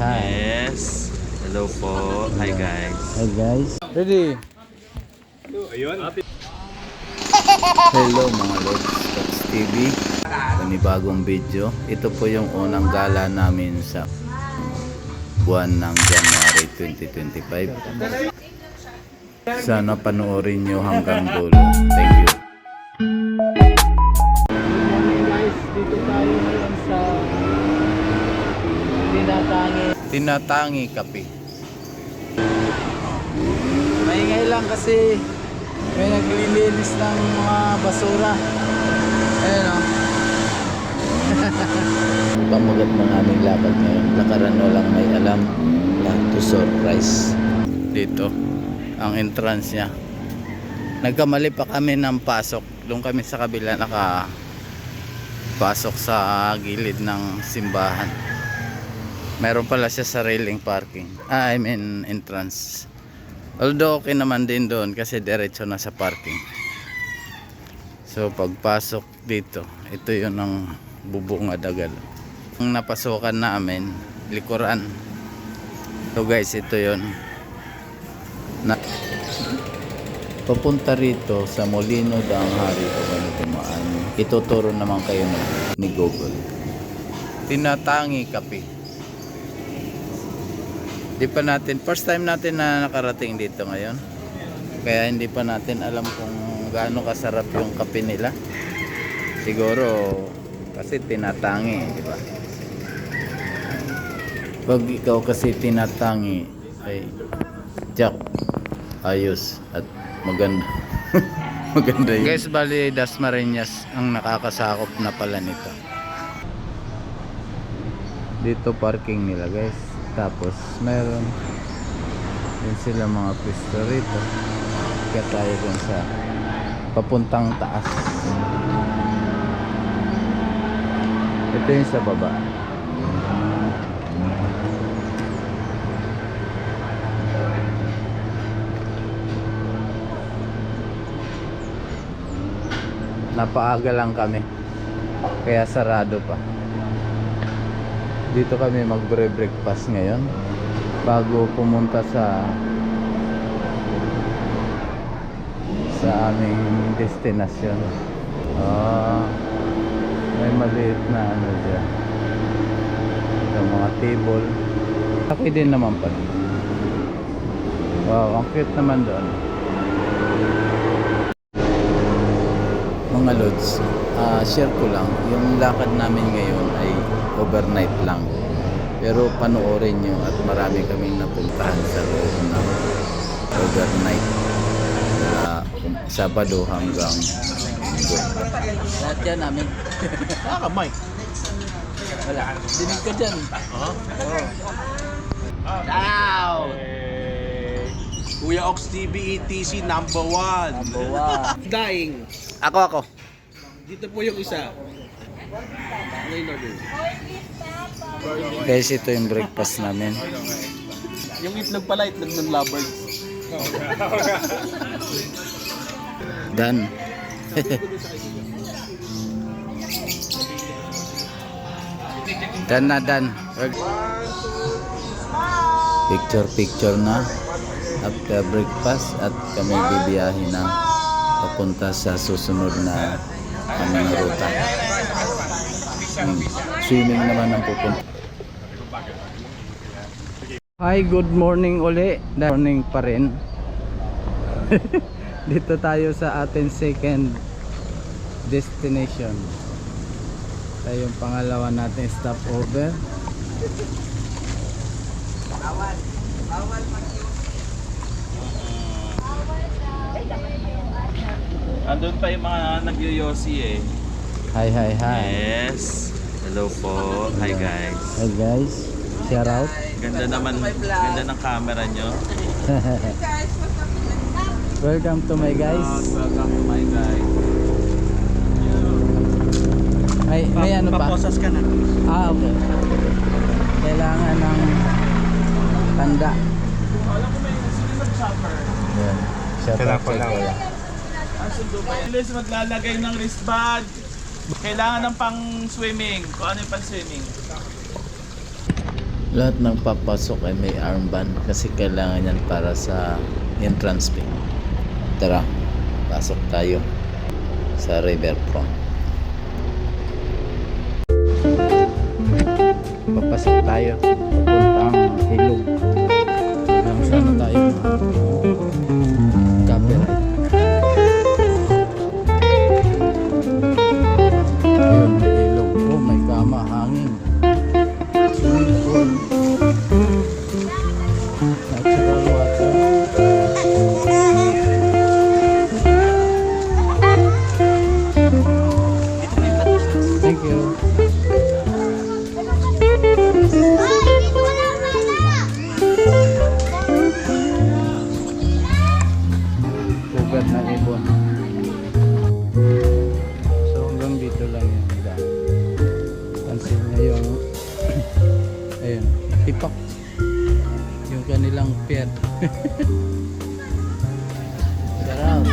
hi. Yes. Hello po. Hi guys. Hi guys. Ready? Hello mga Lods, Tots TV. Panibagong video. Ito po yung unang gala namin sa buwan ng January 2025. Sana panoorin nyo hanggang dulo. Thank you. Good morning guys. Dito tayo ngayon sa Tinatangi Kape. Maingay lang kasi may naglilinis ng mga basura. Ayun o. Pamagat ng aming lakad ngayon. Lakaran walang may alam. Lahat to surprise. Dito ang entrance niya. Nagkamali pa kami ng pasok. Doon kami sa kabila pasok sa gilid ng simbahan. Meron pala siya sariling parking. I mean entrance. Although okay naman din doon kasi diretso na sa parking. So pagpasok dito, ito yun ang bubong adagal. Ang napasukan namin, likuran. So guys, ito yun. Papunta rito sa Molino de Anghari o Banitumaan. Ituturo naman kayo ni Google. Tinatangi Kape. Di pa natin, first time natin na nakarating dito ngayon. Kaya hindi pa natin alam kung gaano kasarap yung kape nila. Siguro kasi tinatangi, di ba? Pag ikaw kasi tinatangi ay Jack, ayos at maganda. Maganda yun. Guys, bali Dasmariñas ang nakakasakop na pala nito. Dito parking nila guys. Tapos meron din sila mga pwesto rito. Kaya tayo dun sa papuntang taas. Ito yung sa baba. Napaaga lang kami kaya sarado pa. Dito kami magbre-breakfast ngayon bago pumunta sa aming destinasyon. May maliit na ano dyan, yung mga table. Laki din naman pala. Wow, ang cute naman doon. Mga Lods, share ko lang, yung lakad namin ngayon ay overnight lang. Pero panoorin nyo at marami kaming napuntahan sa loob ng overnight. Sabado hanggang Linggo. Lahat yan namin. Kamay. Wala. Dinig ka dyan. Down! Kuya Ox TV ETC number 1. Dying. Ako. Dito po yung isa. Guys, ito yung breakfast namin. Yung itlog pala, itlog ng lovers. Dan. Dan. Picture na after breakfast at kami bibiyahin na papunta sa susunod na aming ruta. Swimming naman ang pupunta. Hi, good morning uli. Morning pa rin. Dito tayo sa ating second destination. Ito yung pangalawa natin stopover. Andun pa yung mga nagyoyosi eh. Hi. Yes. Hello po. Hi guys. Hi guys. Shout out. Ganda ng camera nyo. Welcome to my guys. Welcome to my guys. May ano pa? Paposas ka na. Okay. Kailangan ng tanda. Alam ko may sino nag-shopper. Yan. Shout out kay Kuya. Please maglalagay ng wristband. Kailangan ng pang swimming. Kung ano yung pang swimming? Lahat ng papasok ay may armband kasi kailangan yan para sa entrance fee. Tara, pasok tayo sa riverfront. Papasok tayo papuntang ilog. Hanggang sana tayo copyright. Ayun, may ilog. Oh, may kama, hangin. Swimming pool. Natural water. Thank you. Ugat ng ibon. So hanggang dito lang yung daan. Pansin nyo yung ayun, tipak yung kanilang pier. Sarap.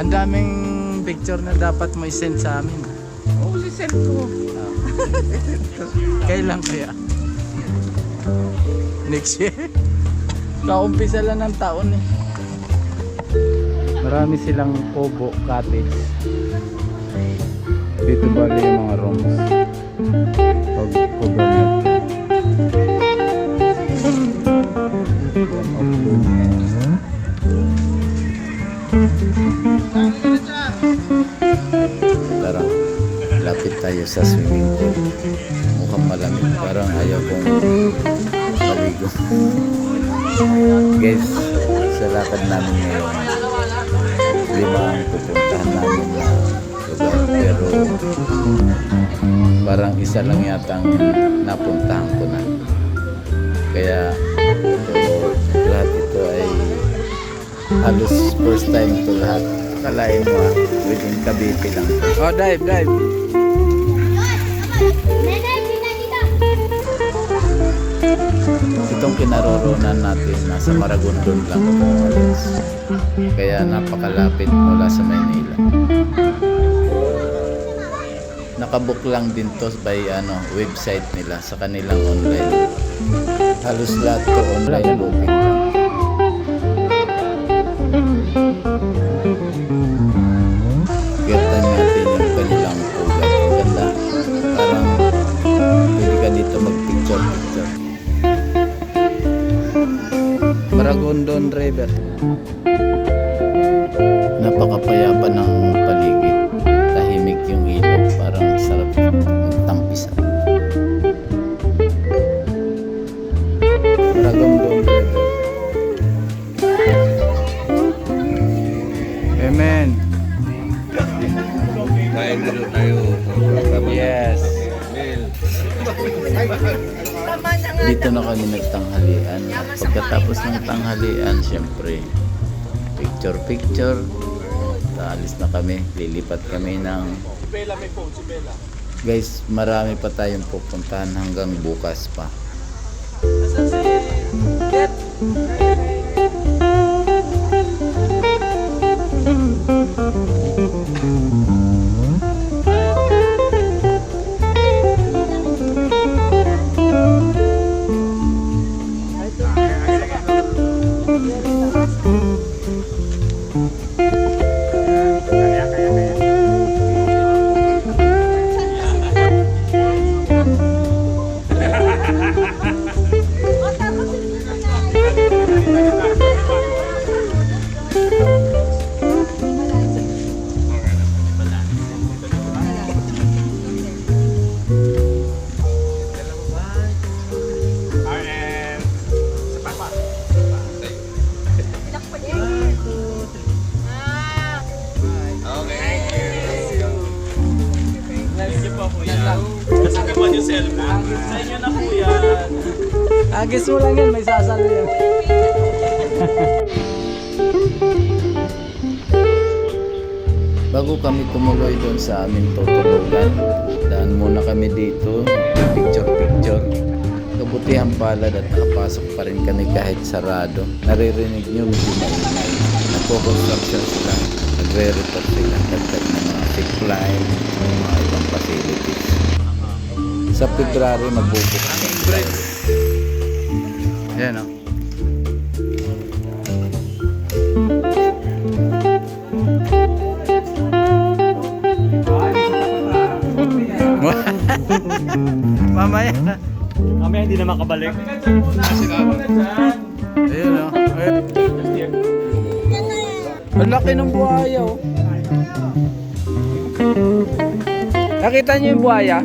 Ang daming picture na dapat mo i-send sa amin. Oo, sisend ko. Kailan kaya? Next year? Kaumpisa lang ng taon eh. Marami silang kubo, cottage. Dito bali yung mga rooms. Pag government. Tara, lapit tayo sa swimming pool. Mukhang malamig, parang ayaw kong maligo. Guys, sa lakad namin ngayon, 5 ang pupuntahan namin na lugar, pero parang isa lang yatang napuntahan ko na. Kaya lahat ito ay halos first time to lahat. Kalain mo within Cavite lang. Oh, dive. Itong kinaroroonan natin nasa Maragondon lang. Kaya napakalapit mula sa Maynila. Nakabook lang din to by website nila sa kanilang online. Halos lahat to online booking lang. Gertan natin yung kanilang ugat. Ang ganda. Parang pwede ka dito mag-picture. Maragondon River. Napakapayapa ng paligid. Tahimik yung ilog. Parang sarap magtampisan. Maragondon River. Amen. Kain dito tayo. Yes. Dito na kami nagtanghalian. Pagkatapos ng tanghalian, syempre, picture. Alis na kami. Lilipat kami ng... Si Bella may phone, si Bella. Guys, marami pa tayong pupuntahan hanggang bukas pa. Kasama mo yung cellphone. Sa inyo na po yan. Agis mo lang yan, may sasalo yan. Bago kami tumuloy doon sa aming tutulugan, daan muna kami dito, picture. Kabutihan palad at nakapasok pa rin kami kahit sarado. Naririnig nyo medyo maingay. Nagpo-construction sila, nagre-repair sila, dagdag ng mga zip line, mga ibang facilities. Sa February magbubukas ang bridge. Yan o. Mamaya. Kami hindi na makabalik. Ayun o. Ang laki ng buhaya o. Nakita niyo yung buhaya?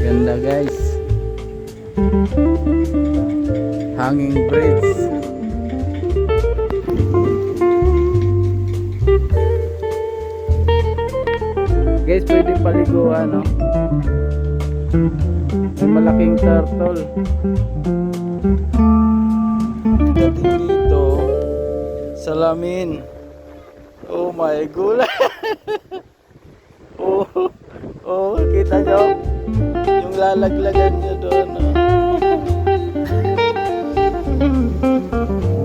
Ganda guys. Hanging bridge. Guys, pwede paliguan, no? May malaking turtle. Dating dito, salamin. Oh my god. Oh, kita nyo? Yung lalaglagan nyo doon, no?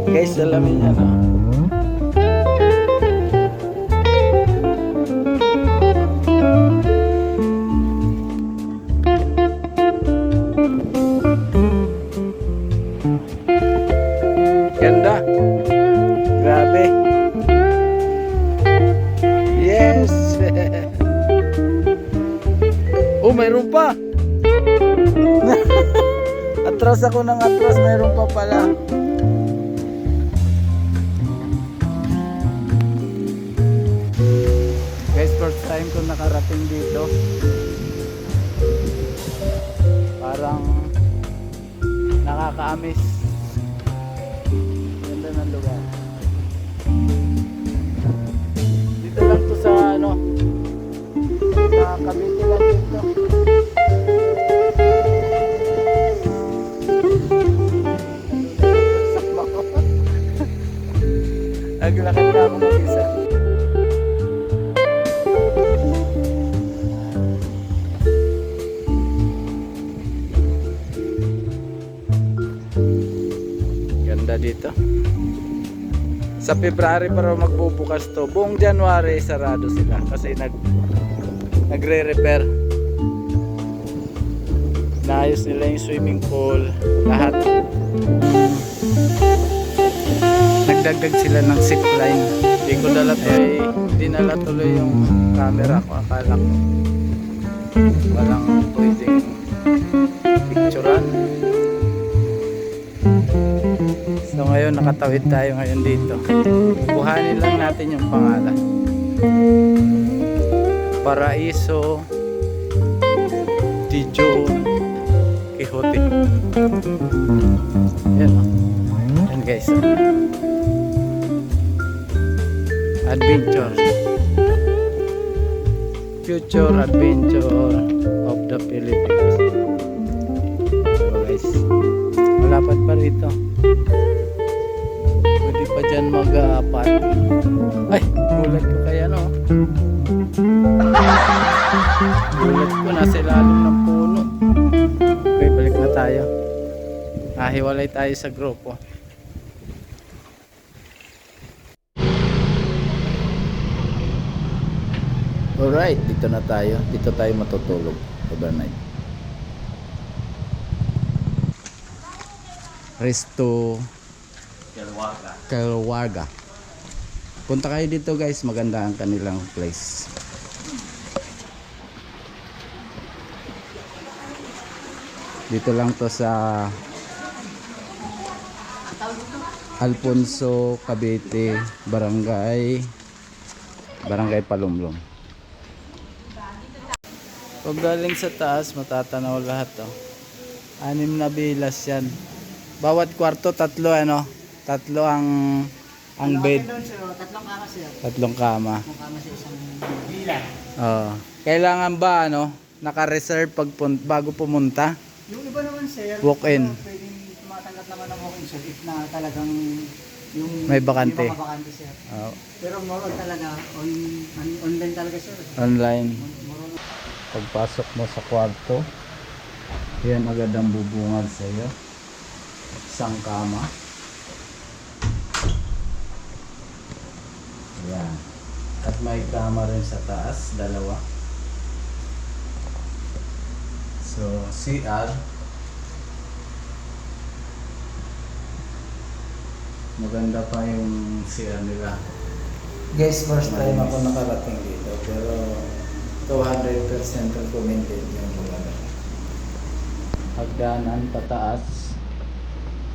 Guys, salamin yan, no? Ganda. Grabe. Yes. Oh, mayroon pa. Atras ako ng atras, mayroon pa pala. Guys, first time ko nakarating dito. Parang nakaka-amaze. Ganda ng lugar. Dito lang to sa ano, sa Cavite lang dito. Naglakad na ako mag-isa. Ganda dito. Sa February para magbubukas to. Buong January sarado sila kasi nagre-repair. Naayos nila yung swimming pool, lahat. Nagdagdag sila ng zip line. Hindi ko dala dinala tuloy yung camera ko. Akala ko walang pwedeng picturean. So ngayon nakatawid tayo ngayon dito. Buhanin lang natin yung pangalan. Paraiso Dijon Quixote. Yan o. Yan guys. Adventure. Future adventure of the Philippines. So guys, malapad pa rito. Pwede pa dyan mag-parking. Ay, gulat ko kaya no. Gulat ko nasa ilalim ng puno. Okay, balik na tayo. Hiwalay tayo sa grupo. Alright, dito na tayo. Dito tayo matutulog overnight. Resto Calwaga. Punta kayo dito guys, maganda ang kanilang place. Dito lang to sa Alfonso, Cavite, Barangay Palumlom. Pag galing sa taas, matatanaw lahat to. 6 na bilas yan. Bawat kwarto, 3 ano? 3 ang Ang bed. Doon, sir, tatlong kama, sir. Tatlong kama. Tatlong kama sa isang bilang. Oo. Kailangan ba naka-reserve bago pumunta? Yung iba naman, sir, Walk-in. pwedeng tumatanggap naman ng walk-in, sir, if na talagang yung May bakante. Yung mga bakante, sir. Oo. Pero more on talaga, online talaga, sir. Online. More on. Pagpasok mo sa kwarto, yan agad ang bubungad sa iyo. Isang kama. Yan. At may kama rin sa taas, dalawa. So, CR. Maganda pa yung CR nila. Guys, first time ako nakarating dito, pero 200% recommended yung lugar. Hagdanan pataas,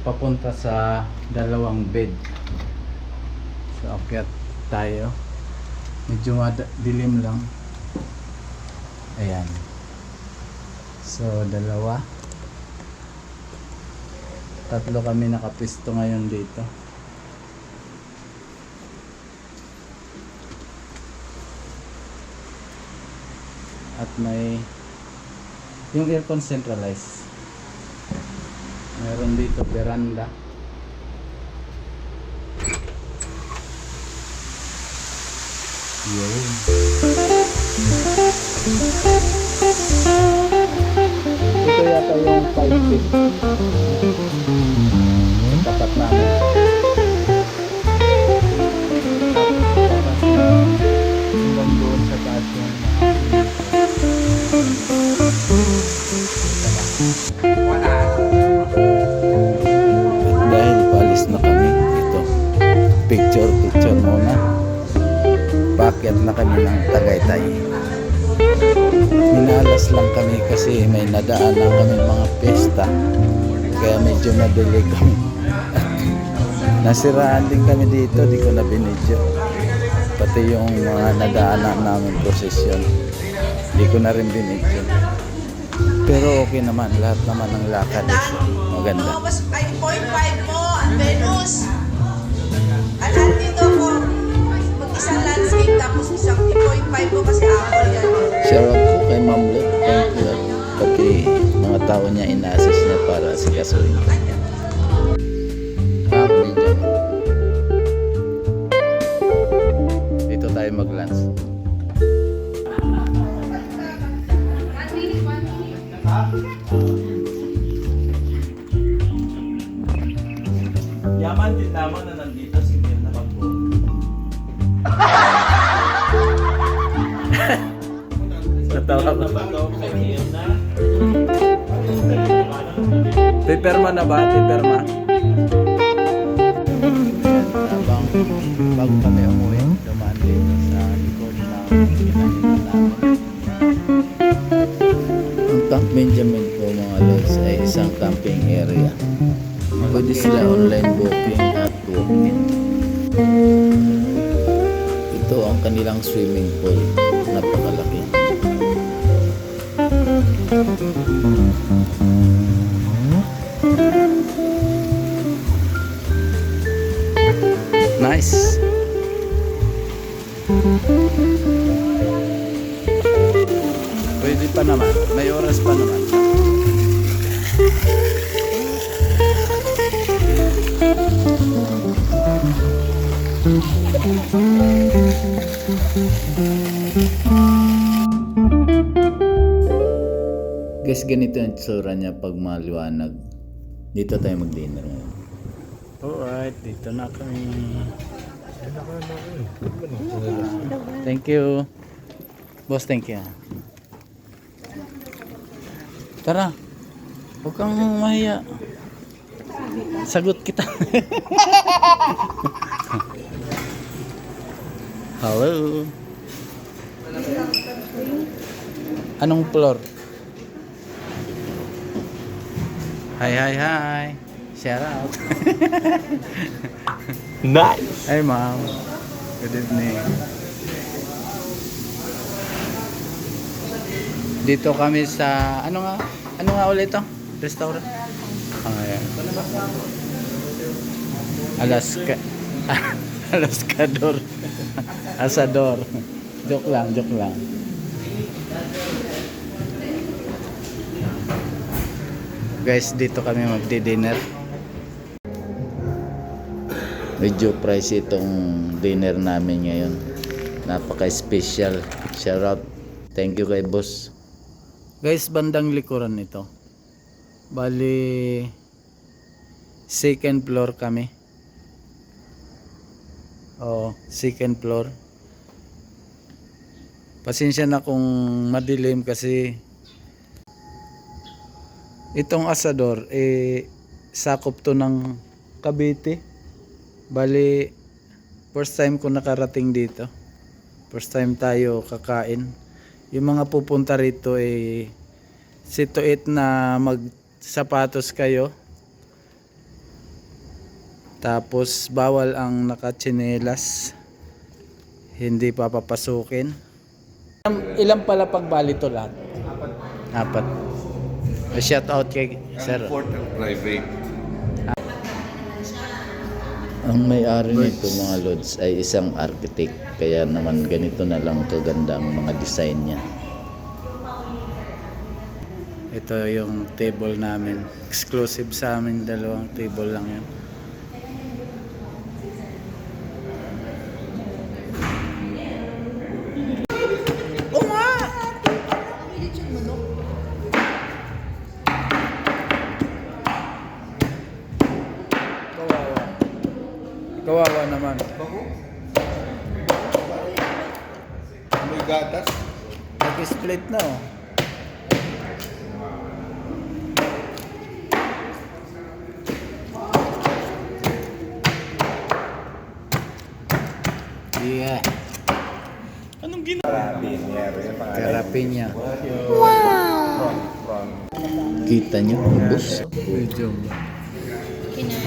papunta sa dalawang bed. So, akyat tayo. Medyo dilim lang. Ayan. So, dalawa. Tatlo kami nakapisto ngayon dito. At may yung aircon centralized. Meron dito veranda. Yun. Ito yata yung 5 feet. Sa tapat namin. Hanggang doon sa taas yung dahil palis na kami ito, picture muna, paakyat na kami ng Tagaytay. Minalas lang kami kasi may nadaan lang kami mga pesta, kaya medyo madali kami. Nasiraan din kami dito, di ko na binidyo, pati yung mga nadaanan namin prosesyon di ko na rin binidyo. Pero okay naman, lahat naman ng lakad is maganda. Mas 5.5 mo, ang Venus. Lahat dito ko, mag-isang landscape tapos isang 2.5 mo kasi apple yan. Shout out po kay Ma'am Lot. Thank you. At pati mga tao niya ina-assist niya para sa kasuhin. Dito tayo mag-lunch. Yaman din naman na nandito si Bill na Pagbo. Natawa ko. Ba daw kay Bill na? Paperma na ba? Paperma? Habang bago kami umuwi, dumaan dito sa likod ng kinahinan namin. Ang Camp Benjamin po mga lods ay isang camping area. Pwede sila online booking at walk-in. Ito ang kanilang swimming pool. Napakalaki. Nice. Pwede pa naman. May oras pa naman. Guys, ganito yung tsura niya pag maliwanag. Dito tayo mag-dinner ngayon. Alright, dito na kami. Thank you. Boss, thank you. Tara. Huwag kang mahiya. Sagot kita. Hello. Anong floor? Hi. Shout out. Nice! Hey ma'am. Good evening. Dito kami sa ano nga ulit to? Restaurant. Ayan. Alaska. Alaskador. Asador. Joke lang, joke lang. Guys, dito kami magdi-dinner. Medyo pricey itong dinner namin ngayon. Napaka-special. Shout out. Thank you kay boss. Guys, bandang likuran ito. Bali, second floor kami. Oh, second floor. Pasensya na kung madilim kasi itong asador sakop to ng Cavite. Bali, first time ko nakarating dito. First time tayo kakain. Yung mga pupunta rito see to it na magsapatos kayo. Tapos bawal ang nakatsinelas. Hindi papapasukin. Ilan pala pagbali to lahat? Apat. Shout out kay sir. Private. Ang may-ari nito mga lods ay isang architect, kaya naman ganito na lang kaganda ang mga design niya. Ito yung table namin, exclusive sa amin, dalawang table lang yan. Kawawa naman. May gatas. Nag-split na oh. Yeah. Anong ginawa? Carapinha. Wow! Kita nyo, boss. Medium.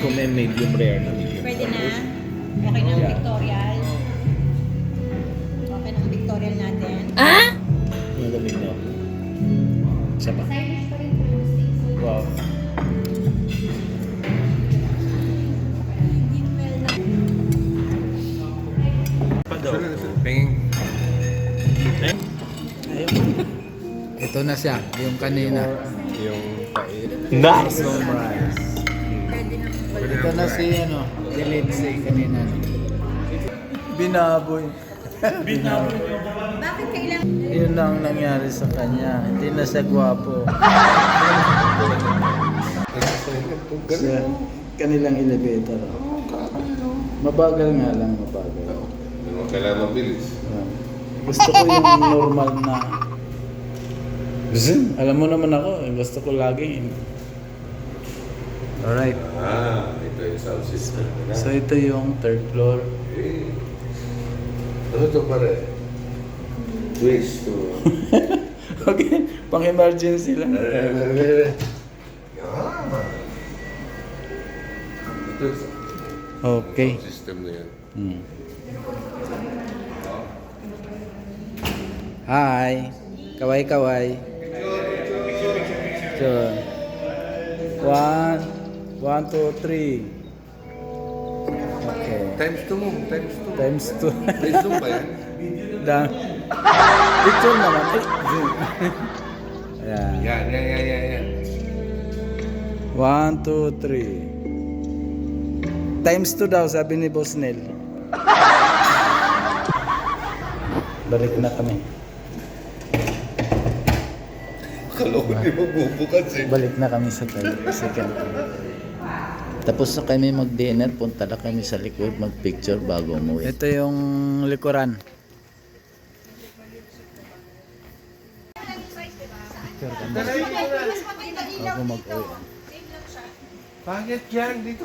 Kung may medium rare na medium. Pwede na. Okay na ang Victorial. Okay na ang Victorial natin. Yung lamig na. Isa pa. Wow. Pa daw. Ito na siya, yung kanina. Nice! Ito na si ano, si Lindsay kanina. Binaboy. Bakit kailangan? Yun ang nangyari sa kanya. Hindi na siya gwapo. Sa kanilang elevator. Mabagal nga lang, mabagal. Kailangan mabilis. Gusto ko yung normal na. Alam mo naman ako, gusto ko lagi. Alright. Ito yung sound system. So ito yung third floor. Ano ito pare? Twist to... Okay, pang emergency lang. Okay. Sound system na yan. Hi. Kaway-kaway. So, 1, 2, 3. Okay. Times 2 mo. Times 2. Times 2. May zoom ba yan? Picture naman. Zoom. Ayan. Yan. 1, 2, 3. Times 2 daw, sabi ni Boss Nel. Balik na kami. Kala ko di magbubukas eh. Balik na kami sa second floor. Tapos na kami mag-dinner, punta na kami sa likod mag-picture bago umuwi. Ito yung likuran. Bago mag-uwi. Bakit yan? Dito.